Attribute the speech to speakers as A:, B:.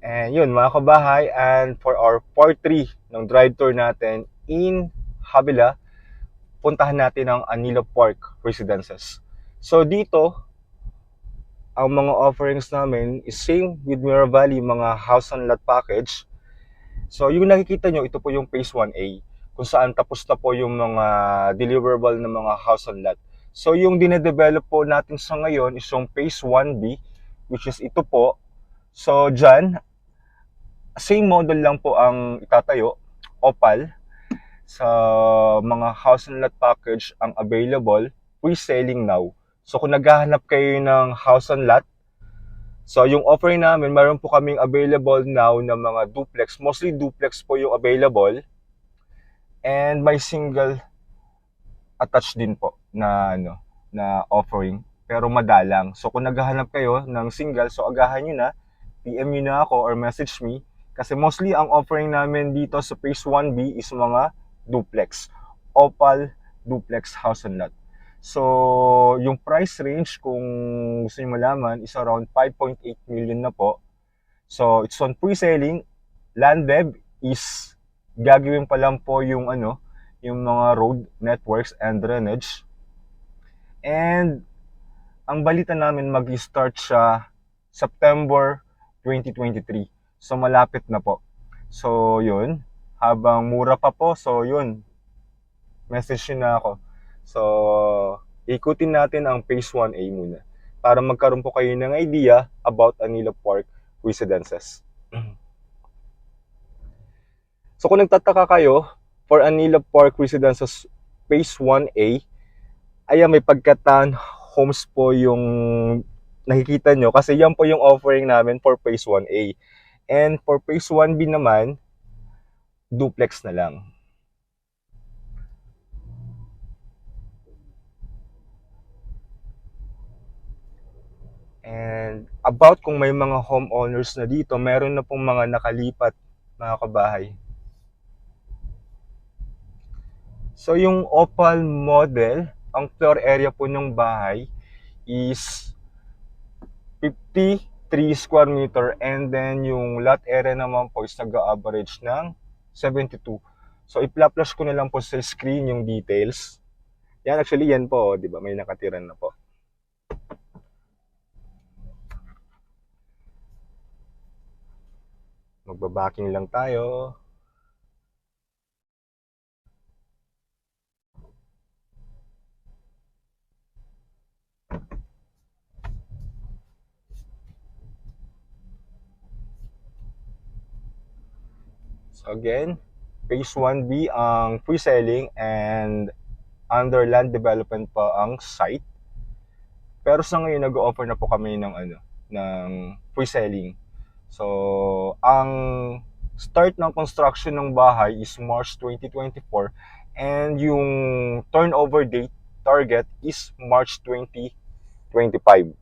A: And yun mga kabahay, and for our part 3 ng drive tour natin in Havila, puntahan natin ang Anilo Park Residences. So dito, ang mga offerings namin is same with Mira Valley, mga house and lot package. So yung nakikita nyo, ito po yung phase 1A, kung saan tapos na po yung mga deliverable ng mga house and lot. So yung dinedevelop po natin sa ngayon is yung phase 1B, which is ito po. So dyan, same model lang po ang itatayo, Opal, sa mga house and lot package ang available, pre-selling now. So kung naghahanap kayo ng house and lot, so yung offering namin, mayroon po kaming available now na mga duplex. Mostly duplex po yung available. And may single attached din po na offering, pero madalang. So kung naghahanap kayo ng single, so agahan nyo na, PM nyo na ako or message me. Kasi mostly ang offering namin dito sa phase 1B is mga duplex. Opal duplex house and lot. So, yung price range, kung gusto niyo malaman, is around 5.8 million na po. So, it's on pre-selling. Land dev is gagawin pa lang po yung mga road networks and drainage. And ang balita namin mag-start siya September 2023. So malapit na po. So yun, habang mura pa po, so yun, message nyo na ako. So ikutin natin ang phase 1A muna para magkaroon po kayo ng idea about Anilo Park Residences. So kung nagtataka kayo, for Anilo Park Residences phase 1A, ayan, may pagkatan homes po yung nakikita nyo kasi yan po yung offering namin for phase 1A. And for phase 1B naman, duplex na lang. And about kung may mga homeowners na dito, meron na pong mga nakalipat, mga kabahay. So yung Opal model, ang floor area po ng bahay is 53 square meter, and then yung lot area naman po is nag-average ng 72. So i-flash ko na lang po sa screen yung details. Yan, actually yan po, di ba? May nakatiran na po. Magbabacking lang tayo. So again, phase 1B ang pre-selling and under land development pa ang site. Pero sa ngayon nag-offer na po kami ng pre-selling. So ang start ng construction ng bahay is March 2024, and yung turnover date target is March 2025.